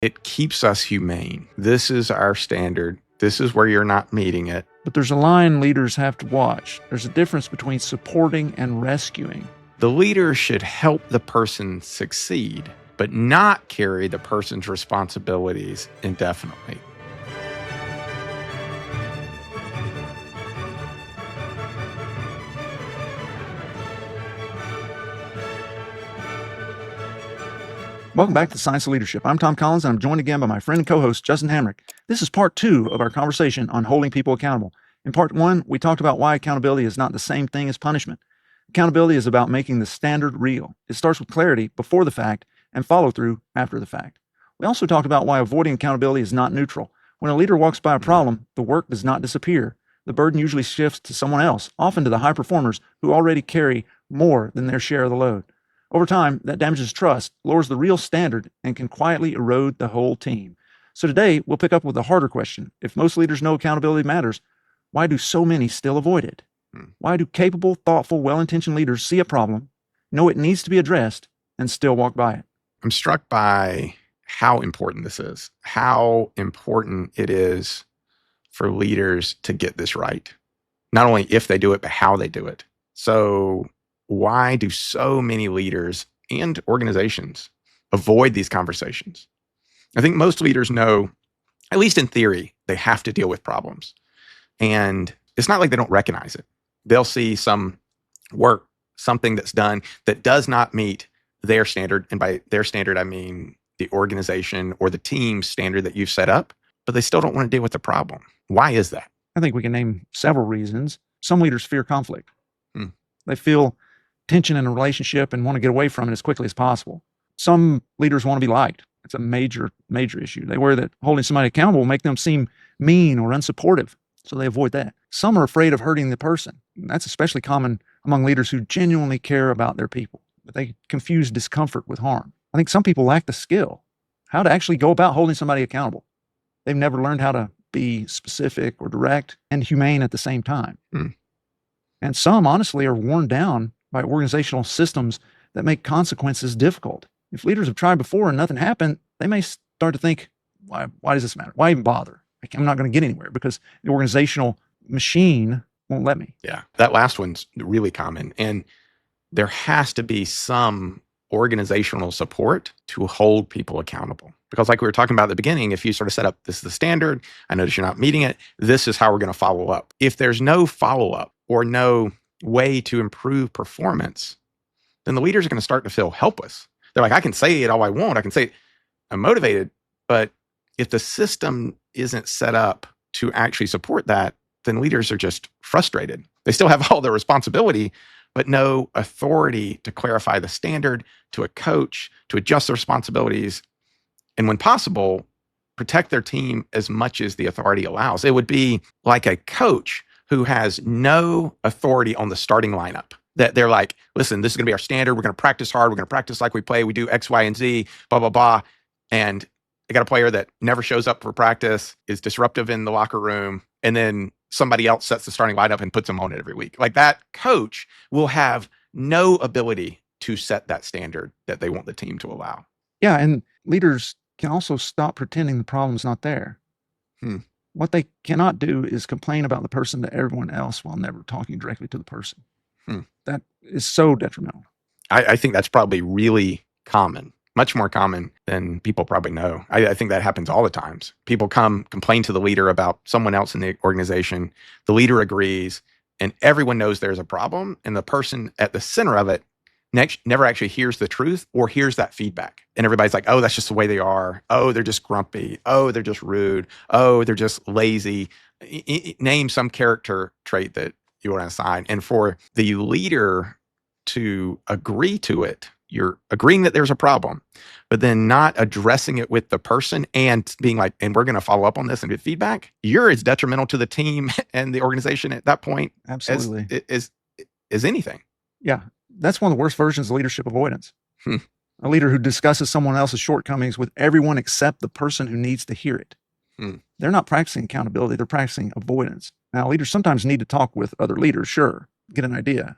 It keeps us humane. This is our standard. This is where you're not meeting it. But there's a line leaders have to watch. There's a difference between supporting and rescuing. The leader should help the person succeed, but not carry the person's responsibilities indefinitely. Welcome back to Science of Leadership. I'm Tom Collins, and I'm joined again by my friend and co-host, Justin Hamrick. This is part 2 of our conversation on holding people accountable. In part 1, we talked about why accountability is not the same thing as punishment. Accountability is about making the standard real. It starts with clarity before the fact and follow through after the fact. We also talked about why avoiding accountability is not neutral. When a leader walks by a problem, the work does not disappear. The burden usually shifts to someone else, often to the high performers who already carry more than their share of the load. Over time, that damages trust, lowers the real standard, and can quietly erode the whole team. So today, we'll pick up with the harder question. If most leaders know accountability matters, why do so many still avoid it? Why do capable, thoughtful, well-intentioned leaders see a problem, know it needs to be addressed, and still walk by it? I'm struck by how important this is, how important it is for leaders to get this right. Not only if they do it, but how they do it. So why do so many leaders and organizations avoid these conversations? I think most leaders know, at least in theory, they have to deal with problems. And it's not like they don't recognize it. They'll see some work, something that's done that does not meet their standard. And by their standard, I mean the organization or the team's standard that you've set up, but they still don't want to deal with the problem. Why is that? I think we can name several reasons. Some leaders fear conflict. They feel tension in a relationship and want to get away from it as quickly as possible. Some leaders want to be liked. It's a major issue. They worry that holding somebody accountable will make them seem mean or unsupportive, so they avoid that. Some are afraid of hurting the person. That's especially common among leaders who genuinely care about their people, but they confuse discomfort with harm. I think some people lack the skill, how to actually go about holding somebody accountable. They've never learned how to be specific or direct and humane at the same time. And some, honestly, are worn down by organizational systems that make consequences difficult. If leaders have tried before and nothing happened, they may start to think, why does this matter? Why even bother? I'm not going to get anywhere because the organizational machine won't let me. Yeah, that last one's really common. And there has to be some organizational support to hold people accountable. Because like we were talking about at the beginning, if you sort of set up, this is the standard, I notice you're not meeting it, this is how we're going to follow up. If there's no follow-up or no way to improve performance, then the leaders are going to start to feel helpless. They're like, I can say it all I want. I can say I'm motivated, but if the system isn't set up to actually support that, then leaders are just frustrated. They still have all the responsibility, but no authority to clarify the standard, to a coach, to adjust the responsibilities, and when possible, protect their team as much as the authority allows. It would be like a coach who has no authority on the starting lineup. That they're like, listen, this is going to be our standard. We're going to practice hard. We're going to practice like we play. We do X, Y, and Z, blah, blah, blah. And they got a player that never shows up for practice, is disruptive in the locker room, and then somebody else sets the starting lineup and puts them on it every week. Like that coach will have no ability to set that standard that they want the team to allow. Yeah, and leaders can also stop pretending the problem's not there. What they cannot do is complain about the person to everyone else while never talking directly to the person. That is so detrimental. I think that's probably really common, much more common than people probably know. I think that happens all the times. People complain to the leader about someone else in the organization. The leader agrees, and everyone knows there's a problem, and the person at the center of it never actually hears the truth or hears that feedback. And everybody's like, oh, that's just the way they are. Oh, they're just grumpy. Oh, they're just rude. Oh, they're just lazy. Name some character trait that you want to assign. And for the leader to agree to it, you're agreeing that there's a problem, but then not addressing it with the person and being like, and we're going to follow up on this and get feedback, you're as detrimental to the team and the organization at that point Absolutely. as anything. Yeah. That's one of the worst versions of leadership avoidance. A leader who discusses someone else's shortcomings with everyone except the person who needs to hear it. They're not practicing accountability. They're practicing avoidance. Now, leaders sometimes need to talk with other leaders, sure, get an idea,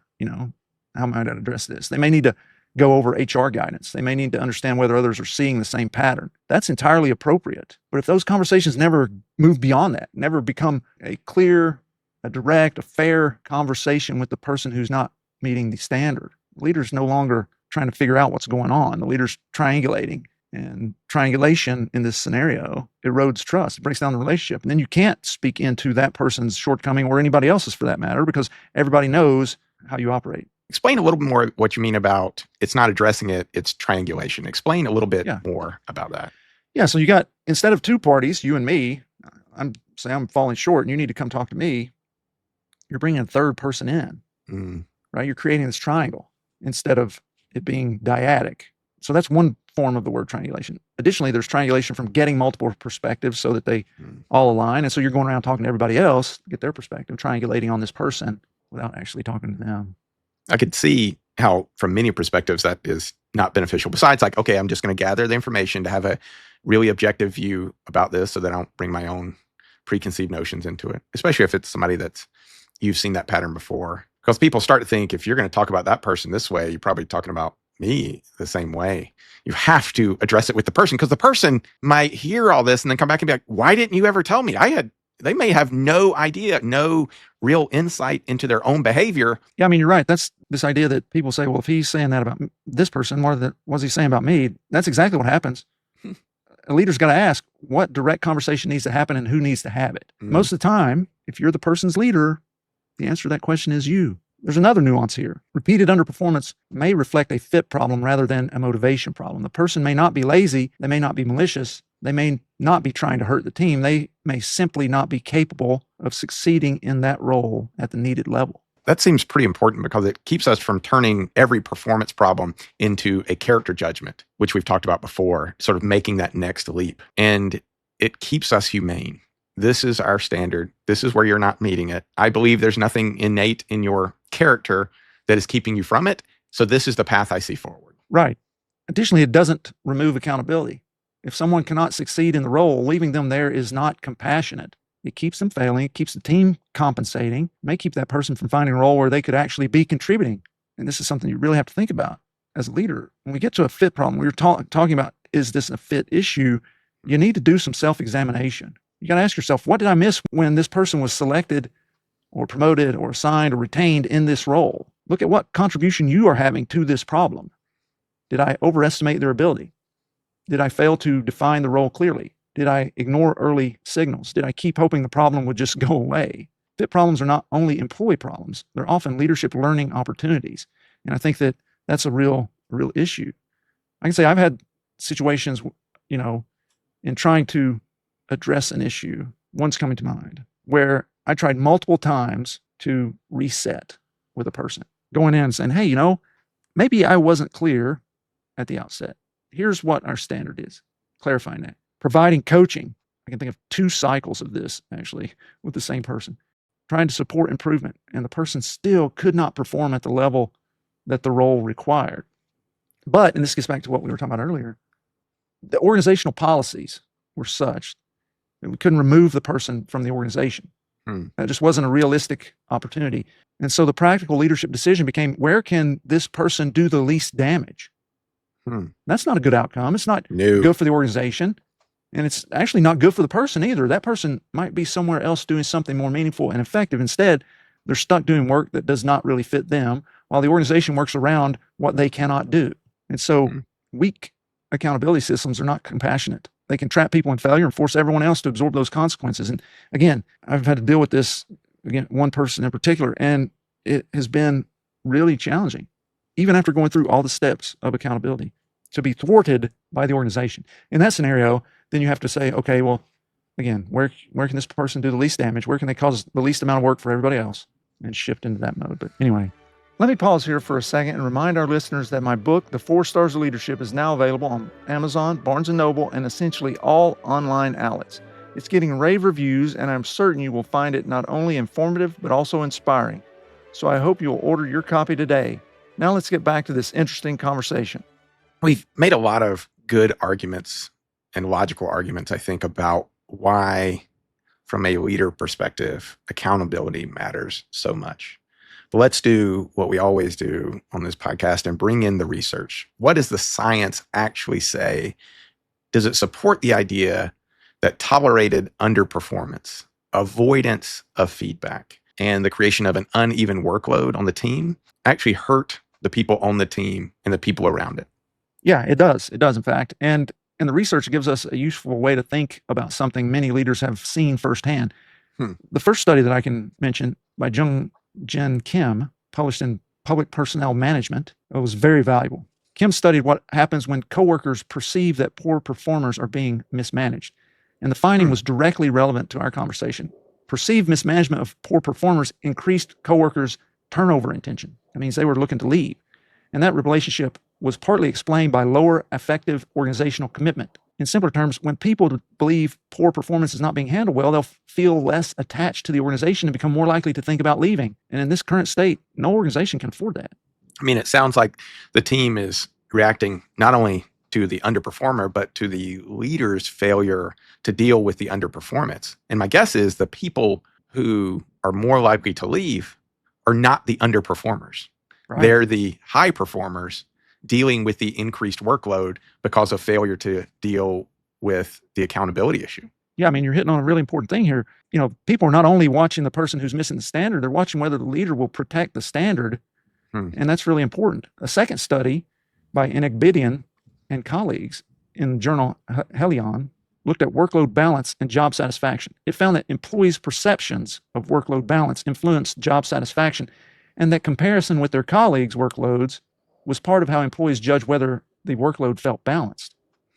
how might I address this? They may need to go over HR guidance. They may need to understand whether others are seeing the same pattern. That's entirely appropriate. But if those conversations never move beyond that, never become a clear, a direct, a fair conversation with the person who's not meeting the standard, the leader's no longer trying to figure out what's going on. The leader's triangulating. And triangulation in this scenario erodes trust. It breaks down the relationship. And then you can't speak into that person's shortcoming or anybody else's for that matter, because everybody knows how you operate. Explain a little bit more what you mean about it's not addressing it, it's triangulation. Explain a little bit more about that. Yeah. So you got, instead of two parties, you and me, I'm falling short and you need to come talk to me. You're bringing a third person in, right? You're creating this triangle instead of it being dyadic. So that's one form of the word triangulation. Additionally, there's triangulation from getting multiple perspectives so that they all align. And so you're going around talking to everybody else, get their perspective, triangulating on this person without actually talking to them. I could see how from many perspectives that is not beneficial. Besides, like, okay, I'm just going to gather the information to have a really objective view about this so that I don't bring my own preconceived notions into it, especially if it's somebody that's, you've seen that pattern before. Because people start to think if you're going to talk about that person this way, you're probably talking about me the same way. You have to address it with the person, because the person might hear all this and then come back and be like, why didn't you ever tell me? They may have no idea, no real insight into their own behavior. Yeah, I mean, you're right. That's this idea that people say, well, if he's saying that about this person, what's he saying about me? That's exactly what happens. A leader's got to ask what direct conversation needs to happen and who needs to have it. Most of the time, if you're the person's leader, the answer to that question is you. There's another nuance here. Repeated underperformance may reflect a fit problem rather than a motivation problem. The person may not be lazy. They may not be malicious. They may not be trying to hurt the team. They may simply not be capable of succeeding in that role at the needed level. That seems pretty important because it keeps us from turning every performance problem into a character judgment, which we've talked about before, sort of making that next leap. And it keeps us humane. This is our standard. This is where you're not meeting it. I believe there's nothing innate in your character that is keeping you from it. So this is the path I see forward. Right. Additionally, it doesn't remove accountability. If someone cannot succeed in the role, leaving them there is not compassionate. It keeps them failing. It keeps the team compensating. It may keep that person from finding a role where they could actually be contributing. And this is something you really have to think about as a leader. When we get to a fit problem, we were talking about, is this a fit issue? You need to do some self-examination. You got to ask yourself, what did I miss when this person was selected or promoted or assigned or retained in this role? Look at what contribution you are having to this problem. Did I overestimate their ability? Did I fail to define the role clearly? Did I ignore early signals? Did I keep hoping the problem would just go away? Fit problems are not only employee problems. They're often leadership learning opportunities. And I think that that's a real issue. I can say I've had situations, in trying to address an issue, one's coming to mind, where I tried multiple times to reset with a person, going in and saying, hey, maybe I wasn't clear at the outset. Here's what our standard is, clarifying that. Providing coaching. I can think of 2 cycles of this, actually, with the same person. Trying to support improvement, and the person still could not perform at the level that the role required. But, and this gets back to what we were talking about earlier, the organizational policies were such that we couldn't remove the person from the organization. That just wasn't a realistic opportunity. And so the practical leadership decision became, where can this person do the least damage? That's not a good outcome. It's not good for the organization. And it's actually not good for the person either. That person might be somewhere else doing something more meaningful and effective. Instead, they're stuck doing work that does not really fit them, while the organization works around what they cannot do. And so weak accountability systems are not compassionate. They can trap people in failure and force everyone else to absorb those consequences. And again, I've had to deal with this, one person in particular, and it has been really challenging, even after going through all the steps of accountability, to be thwarted by the organization. In that scenario, then you have to say, okay, well, again, where can this person do the least damage? Where can they cause the least amount of work for everybody else? And shift into that mode. But anyway, let me pause here for a second and remind our listeners that my book, The 4 Stars of Leadership, is now available on Amazon, Barnes & Noble, and essentially all online outlets. It's getting rave reviews, and I'm certain you will find it not only informative, but also inspiring. So I hope you'll order your copy today. Now let's get back to this interesting conversation. We've made a lot of good arguments and logical arguments, I think, about why, from a leader perspective, accountability matters so much. But let's do what we always do on this podcast and bring in the research. What does the science actually say? Does it support the idea that tolerated underperformance, avoidance of feedback, and the creation of an uneven workload on the team actually hurt the people on the team and the people around it? Yeah, it does. It does, in fact. And the research gives us a useful way to think about something many leaders have seen firsthand. The first study that I can mention by Jung Jin Kim, published in Public Personnel Management, was very valuable. Kim studied what happens when coworkers perceive that poor performers are being mismanaged. And the finding was directly relevant to our conversation. Perceived mismanagement of poor performers increased coworkers' turnover intention. That means they were looking to leave. And that relationship was partly explained by lower effective organizational commitment. In simpler terms, when people believe poor performance is not being handled well, they'll feel less attached to the organization and become more likely to think about leaving. And in this current state, no organization can afford that. I mean, it sounds like the team is reacting not only to the underperformer, but to the leader's failure to deal with the underperformance. And my guess is the people who are more likely to leave are not the underperformers. Right. They're the high performers dealing with the increased workload because of failure to deal with the accountability issue. Yeah, I mean, you're hitting on a really important thing here. People are not only watching the person who's missing the standard, they're watching whether the leader will protect the standard. And that's really important. A second study by Enigbidian and colleagues in the journal Helion looked at workload balance and job satisfaction. It found that employees' perceptions of workload balance influenced job satisfaction, and that comparison with their colleagues' workloads was part of how employees judge whether the workload felt balanced.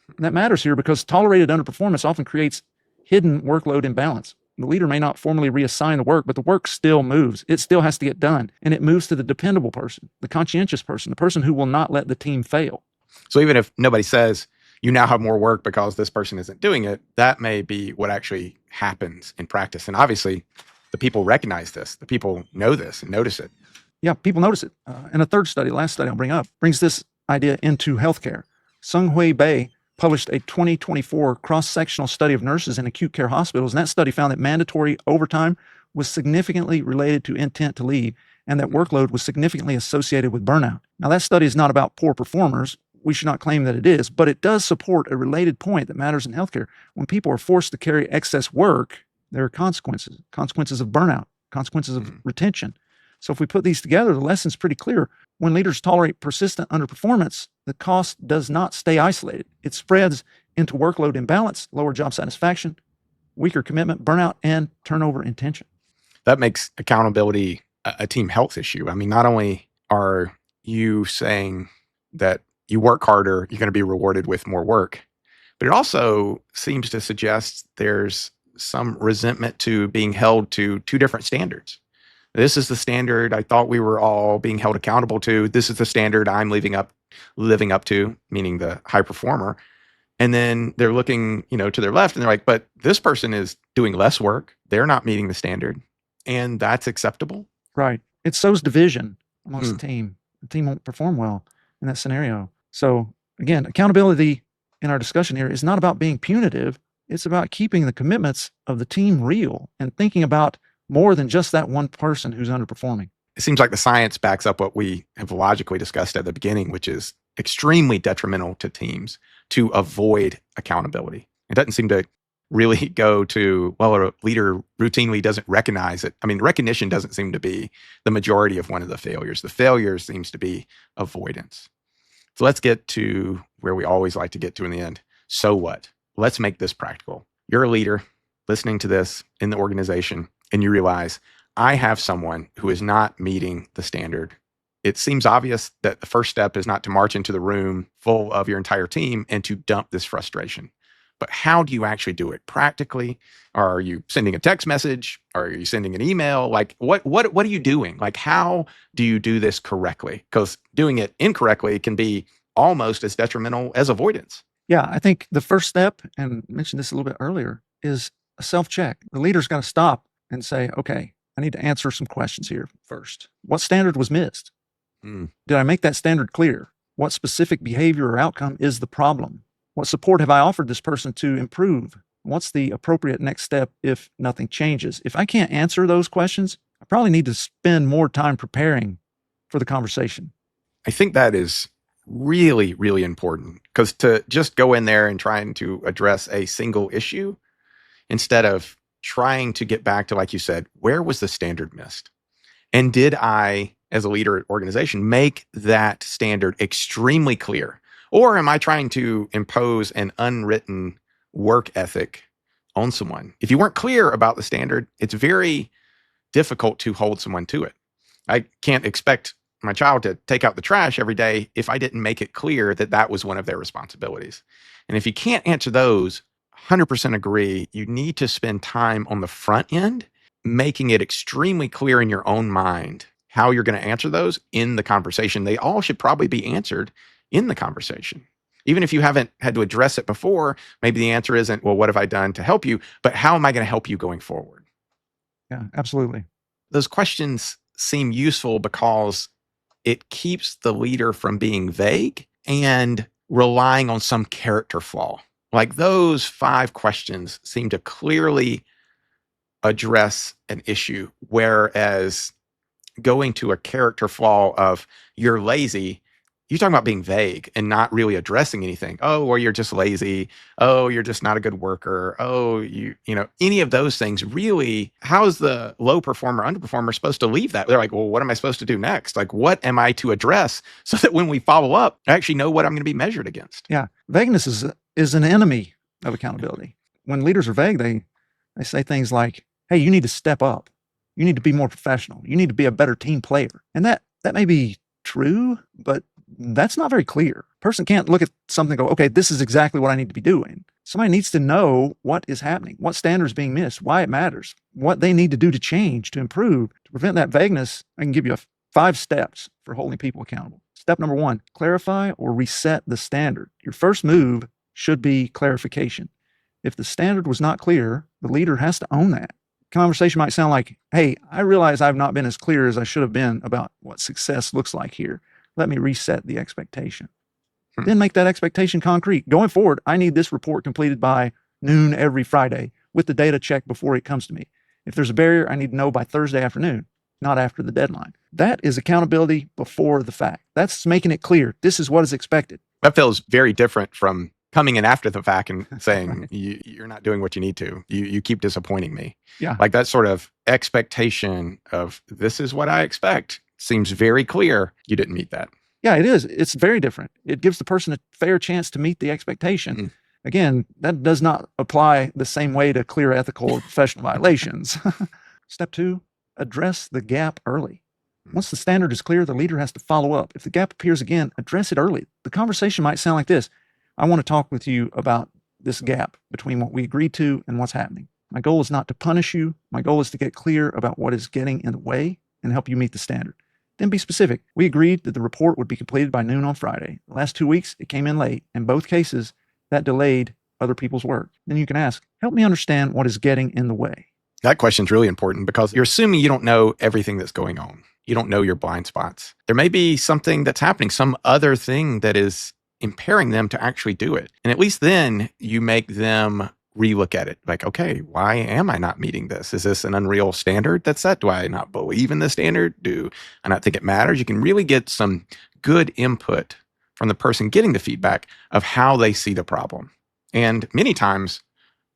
And that matters here because tolerated underperformance often creates hidden workload imbalance. The leader may not formally reassign the work, but the work still moves. It still has to get done. And it moves to the dependable person, the conscientious person, the person who will not let the team fail. So even if nobody says you now have more work because this person isn't doing it, that may be what actually happens in practice. And obviously, the people recognize this. The people know this and notice it. Yeah, people notice it. And a third study, last study I'll bring up, brings this idea into healthcare. Sung-Hui Bei published a 2024 cross-sectional study of nurses in acute care hospitals, and that study found that mandatory overtime was significantly related to intent to leave, and that workload was significantly associated with burnout. Now, that study is not about poor performers. We should not claim that it is, but it does support a related point that matters in healthcare. When people are forced to carry excess work, there are consequences of burnout, consequences of retention. So if we put these together, the lesson's pretty clear. When leaders tolerate persistent underperformance, the cost does not stay isolated. It spreads into workload imbalance, lower job satisfaction, weaker commitment, burnout, and turnover intention. That makes accountability a team health issue. I mean, not only are you saying that you work harder, you're going to be rewarded with more work, but it also seems to suggest there's some resentment to being held to two different standards. This is the standard I thought we were all being held accountable to. This is the standard I'm living up to, meaning the high performer. And then they're looking, to their left and they're like, but this person is doing less work. They're not meeting the standard. And that's acceptable. Right. It sows division amongst the team. The team won't perform well in that scenario. So again, accountability in our discussion here is not about being punitive. It's about keeping the commitments of the team real and thinking about more than just that one person who's underperforming. It seems like the science backs up what we have logically discussed at the beginning, which is extremely detrimental to teams to avoid accountability. It doesn't seem to really go to, well, a leader routinely doesn't recognize it. I mean, recognition doesn't seem to be the majority of one of the failures. The failure seems to be avoidance. So let's get to where we always like to get to in the end. So what? Let's make this practical. You're a leader listening to this in the organization, and you realize, I have someone who is not meeting the standard. It seems obvious that the first step is not to march into the room full of your entire team and to dump this frustration. But how do you actually do it practically? Are you sending a text message? Are you sending an email? Like, what are you doing? Like, how do you do this correctly? Because doing it incorrectly can be almost as detrimental as avoidance. Yeah, I think the first step, and I mentioned this a little bit earlier, is a self-check. The leader's got to stop and say, okay, I need to answer some questions here first. What standard was missed? Did I make that standard clear? What specific behavior or outcome is the problem? What support have I offered this person to improve? What's the appropriate next step if nothing changes? If I can't answer those questions, I probably need to spend more time preparing for the conversation. I think that is really, really important, because to just go in there and trying to address a single issue instead of trying to get back to, like you said, where was the standard missed? And did I, as a leader at organization, make that standard extremely clear? Or am I trying to impose an unwritten work ethic on someone? If you weren't clear about the standard, it's very difficult to hold someone to it. I can't expect my child to take out the trash every day if I didn't make it clear that that was one of their responsibilities. And if you can't answer those, 100% agree, you need to spend time on the front end, making it extremely clear in your own mind how you're going to answer those in the conversation. They all should probably be answered in the conversation. Even if you haven't had to address it before, maybe the answer isn't, well, what have I done to help you? But how am I going to help you going forward? Yeah, absolutely. Those questions seem useful because it keeps the leader from being vague and relying on some character flaw. Like those 5 questions seem to clearly address an issue, whereas going to a character flaw of you're lazy, you're talking about being vague and not really addressing anything. Oh, or you're just lazy. Oh, you're just not a good worker. Oh, you know, any of those things really, how is the low performer, underperformer supposed to leave that? They're like, well, what am I supposed to do next? Like, what am I to address so that when we follow up, I actually know what I'm going to be measured against? Yeah. Vagueness is an enemy of accountability. When leaders are vague, they say things like, hey, you need to step up. You need to be more professional. You need to be a better team player. And that may be true, but that's not very clear. A person can't look at something and go, okay, this is exactly what I need to be doing. Somebody needs to know what is happening, what standard is being missed, why it matters, what they need to do to change, to improve. To prevent that vagueness, I can give you 5 steps for holding people accountable. Step number 1, clarify or reset the standard. Your first move should be clarification. If the standard was not clear, the leader has to own that. Conversation might sound like, hey, I realize I've not been as clear as I should have been about what success looks like here. Let me reset the expectation. Then make that expectation concrete. Going forward, I need this report completed by noon every Friday with the data checked before it comes to me. If there's a barrier, I need to know by Thursday afternoon, not after the deadline. That is accountability before the fact. That's making it clear. This is what is expected. That feels very different from coming in after the fact and saying, right, you're not doing what you need to. You keep disappointing me. Yeah. Like that sort of expectation of this is what I expect seems very clear. You didn't meet that. Yeah, it is. It's very different. It gives the person a fair chance to meet the expectation. Again, that does not apply the same way to clear ethical or professional violations. Step 2, address the gap early. Once the standard is clear, the leader has to follow up. If the gap appears again, address it early. The conversation might sound like this. I want to talk with you about this gap between what we agreed to and what's happening. My goal is not to punish you. My goal is to get clear about what is getting in the way and help you meet the standard. Then be specific. We agreed that the report would be completed by noon on Friday. The last 2 weeks, it came in late. In both cases, that delayed other people's work. Then you can ask, help me understand what is getting in the way. That question is really important because you're assuming you don't know everything that's going on. You don't know your blind spots. There may be something that's happening, some other thing that is impairing them to actually do it. And at least then you make them relook at it. Like, okay, why am I not meeting this? Is this an unreal standard that's set? Do I not believe in the standard? Do I not think it matters? You can really get some good input from the person getting the feedback of how they see the problem. And many times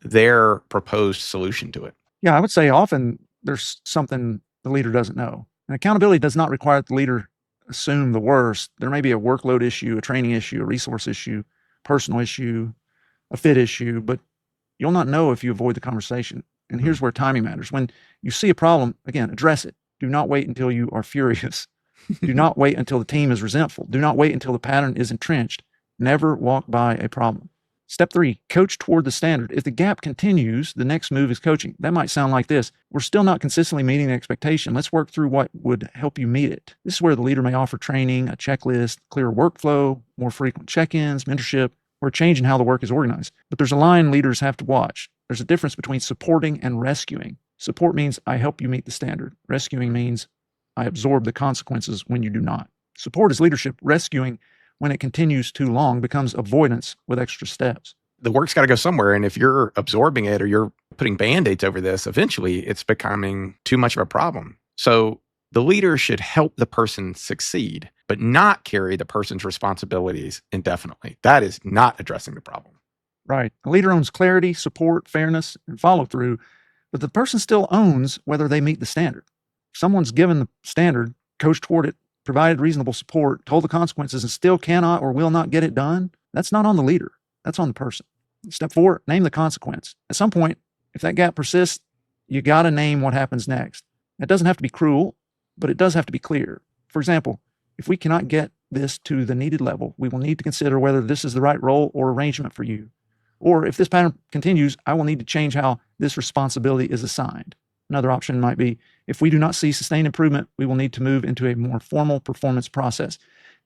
their proposed solution to it. Yeah, I would say often there's something the leader doesn't know. And accountability does not require the leader assume the worst. There may be a workload issue, a training issue, a resource issue, personal issue, a fit issue, but you'll not know if you avoid the conversation. And here's where timing matters. When you see a problem, again, address it. Do not wait until you are furious. Do not wait until the team is resentful. Do not wait until the pattern is entrenched. Never walk by a problem. Step 3, coach toward the standard. If the gap continues, the next move is coaching. That might sound like this. We're still not consistently meeting the expectation. Let's work through what would help you meet it. This is where the leader may offer training, a checklist, clearer workflow, more frequent check-ins, mentorship, or a change in how the work is organized. But there's a line leaders have to watch. There's a difference between supporting and rescuing. Support means I help you meet the standard. Rescuing means I absorb the consequences when you do not. Support is leadership. Rescuing, when it continues too long, becomes avoidance with extra steps. The work's got to go somewhere. And if you're absorbing it or you're putting Band-Aids over this, eventually it's becoming too much of a problem. So the leader should help the person succeed, but not carry the person's responsibilities indefinitely. That is not addressing the problem. Right. A leader owns clarity, support, fairness, and follow through, but the person still owns whether they meet the standard. If someone's given the standard, coached toward it, provided reasonable support, told the consequences, and still cannot or will not get it done, that's not on the leader. That's on the person. Step 4, name the consequence. At some point, if that gap persists, you got to name what happens next. It doesn't have to be cruel, but it does have to be clear. For example, if we cannot get this to the needed level, we will need to consider whether this is the right role or arrangement for you. Or if this pattern continues, I will need to change how this responsibility is assigned. Another option might be, if we do not see sustained improvement, we will need to move into a more formal performance process.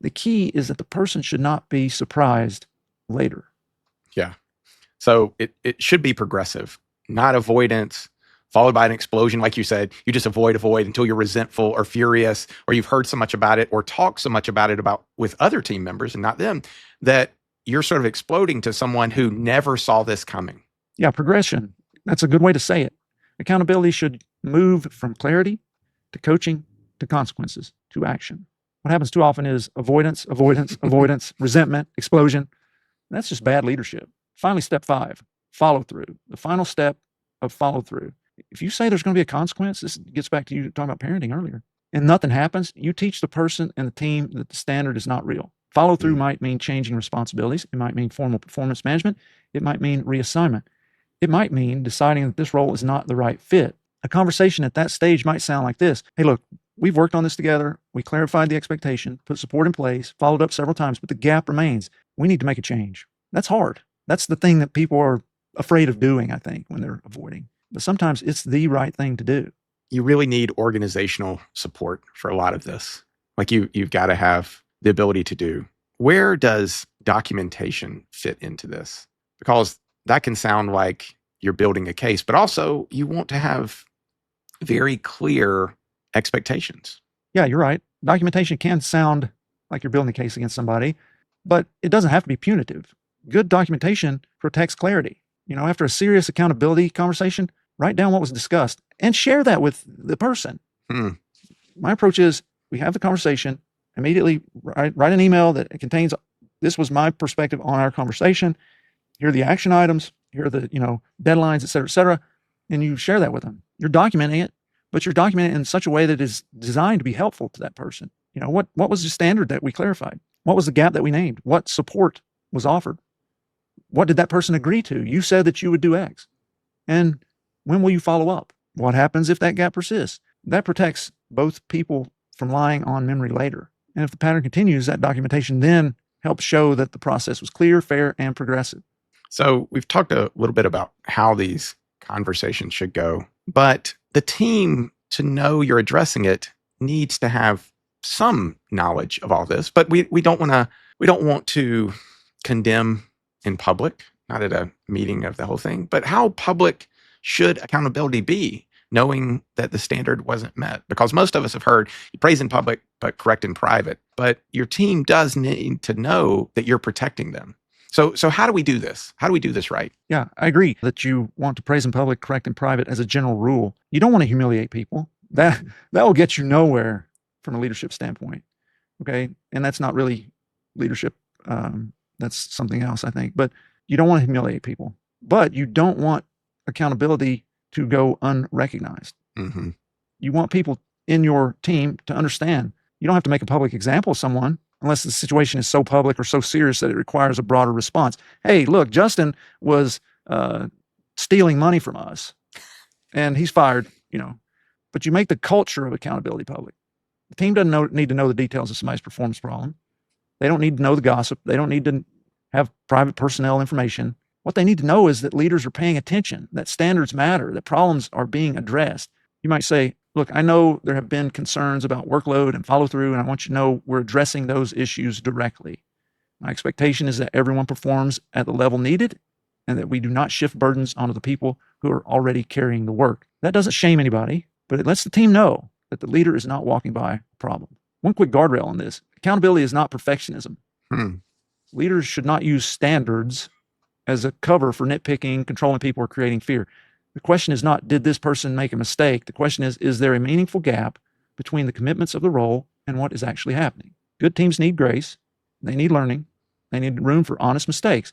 The key is that the person should not be surprised later. Yeah. So it should be progressive, not avoidance, followed by an explosion. Like you said, you just avoid until you're resentful or furious, or you've heard so much about it or talked so much about it with other team members and not them, that you're sort of exploding to someone who never saw this coming. Yeah, progression. That's a good way to say it. Accountability should move from clarity to coaching to consequences to action. What happens too often is avoidance, resentment, explosion. That's just bad leadership. Finally, step 5, follow through. The final step of follow through. If you say there's going to be a consequence, this gets back to you talking about parenting earlier, and nothing happens, you teach the person and the team that the standard is not real. Follow through might mean changing responsibilities. It might mean formal performance management. It might mean reassignment. It might mean deciding that this role is not the right fit. A conversation at that stage might sound like this. Hey, look, we've worked on this together. We clarified the expectation, put support in place, followed up several times, but the gap remains. We need to make a change. That's hard. That's the thing that people are afraid of doing, I think, when they're avoiding. But sometimes it's the right thing to do. You really need organizational support for a lot of this. Like you've got to have the ability to do. Where does documentation fit into this? Because that can sound like you're building a case, but also you want to have very clear expectations. Yeah, you're right. Documentation can sound like you're building a case against somebody, but it doesn't have to be punitive. Good documentation protects clarity. After a serious accountability conversation, write down what was discussed and share that with the person. My approach is, we have the conversation, immediately write an email that contains, this was my perspective on our conversation. Here are the action items. Here are the, deadlines, et cetera, and you share that with them. You're documenting it, but you're documenting it in such a way that is designed to be helpful to that person. What was the standard that we clarified? What was the gap that we named? What support was offered? What did that person agree to? You said that you would do X. And when will you follow up? What happens if that gap persists? That protects both people from lying on memory later. And if the pattern continues, that documentation then helps show that the process was clear, fair, and progressive. So we've talked a little bit about how these conversations should go, but the team, to know you're addressing it, needs to have some knowledge of all this. But we don't want to condemn in public, not at a meeting of the whole thing, but how public should accountability be, knowing that the standard wasn't met? Because most of us have heard, you praise in public, but correct in private. But your team does need to know that you're protecting them. So how do we do this? How do we do this right? Yeah, I agree that you want to praise in public, correct in private as a general rule. You don't want to humiliate people. That will get you nowhere from a leadership standpoint. Okay. And that's not really leadership. That's something else, I think. But you don't want to humiliate people. But you don't want accountability to go unrecognized. Mm-hmm. You want people in your team to understand. You don't have to make a public example of someone unless the situation is so public or so serious that it requires a broader response. Hey, look, Justin was stealing money from us and he's fired, But you make the culture of accountability public. The team doesn't need to know the details of somebody's performance problem. They don't need to know the gossip. They don't need to have private personnel information. What they need to know is that leaders are paying attention, that standards matter, that problems are being addressed. You might say, look, I know there have been concerns about workload and follow through, and I want you to know we're addressing those issues directly. My expectation is that everyone performs at the level needed and that we do not shift burdens onto the people who are already carrying the work. That doesn't shame anybody, but it lets the team know that the leader is not walking by a problem. One quick guardrail on this: accountability is not perfectionism. Leaders should not use standards as a cover for nitpicking, controlling people, or creating fear. The question is not, did this person make a mistake? The question is there a meaningful gap between the commitments of the role and what is actually happening? Good teams need grace. They need learning. They need room for honest mistakes.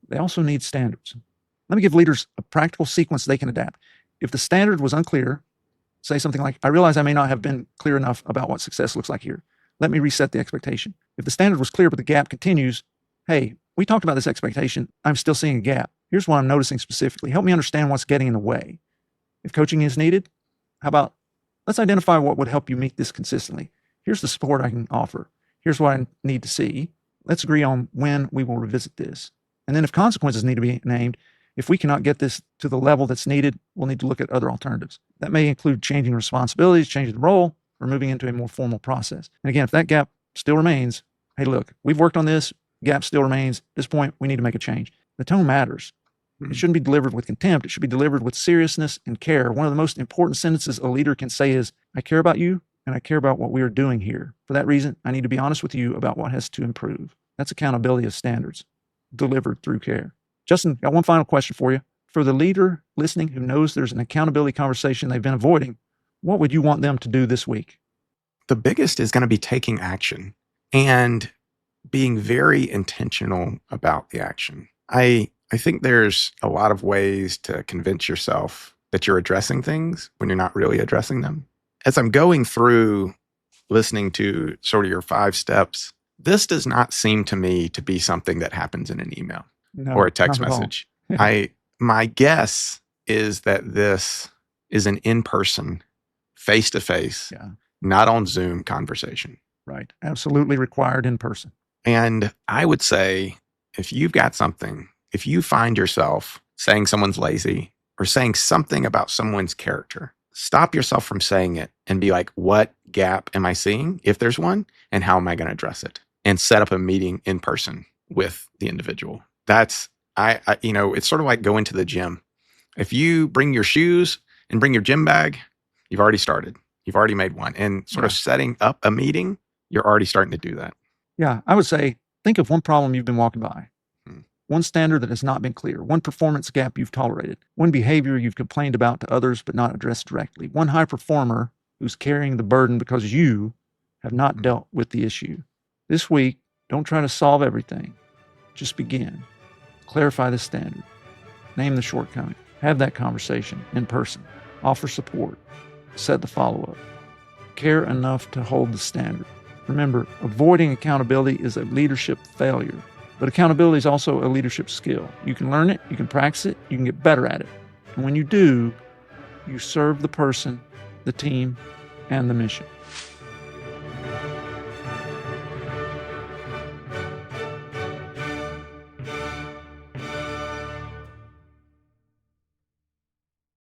They also need standards. Let me give leaders a practical sequence they can adapt. If the standard was unclear, say something like, I realize I may not have been clear enough about what success looks like here. Let me reset the expectation. If the standard was clear, but the gap continues, hey, we talked about this expectation. I'm still seeing a gap. Here's what I'm noticing specifically. Help me understand what's getting in the way. If coaching is needed, how about let's identify what would help you meet this consistently. Here's the support I can offer. Here's what I need to see. Let's agree on when we will revisit this. And then if consequences need to be named, if we cannot get this to the level that's needed, we'll need to look at other alternatives. That may include changing responsibilities, changing the role, or moving into a more formal process. And again, if that gap still remains, hey, look, we've worked on this, gap still remains. At this point, we need to make a change. The tone matters. It shouldn't be delivered with contempt. It should be delivered with seriousness and care. One of the most important sentences a leader can say is, I care about you and I care about what we are doing here. For that reason, I need to be honest with you about what has to improve. That's accountability of standards delivered through care. Justin, got one final question for you. For the leader listening who knows there's an accountability conversation they've been avoiding, what would you want them to do this week? The biggest is going to be taking action and being very intentional about the action. I think there's a lot of ways to convince yourself that you're addressing things when you're not really addressing them. As I'm going through listening to sort of your 5 steps, this does not seem to me to be something that happens in an email or a text message. My guess is that this is an in-person, face-to-face, not on Zoom conversation. Right. Absolutely required in person. And I would say, if you've got something, if you find yourself saying someone's lazy or saying something about someone's character, stop yourself from saying it and be like, what gap am I seeing, if there's one, and how am I going to address it? And set up a meeting in person with the individual. That's, it's sort of like going to the gym. If you bring your shoes and bring your gym bag, you've already started. You've already made one. And sort of setting up a meeting, you're already starting to do that. Yeah, I would say, think of one problem you've been walking by. One standard that has not been clear, one performance gap you've tolerated, one behavior you've complained about to others but not addressed directly, one high performer who's carrying the burden because you have not dealt with the issue. This week, don't try to solve everything. Just begin. Clarify the standard. Name the shortcoming. Have that conversation in person. Offer support. Set the follow-up. Care enough to hold the standard. Remember, avoiding accountability is a leadership failure. But accountability is also a leadership skill. You can learn it, you can practice it, you can get better at it. And when you do, you serve the person, the team, and the mission.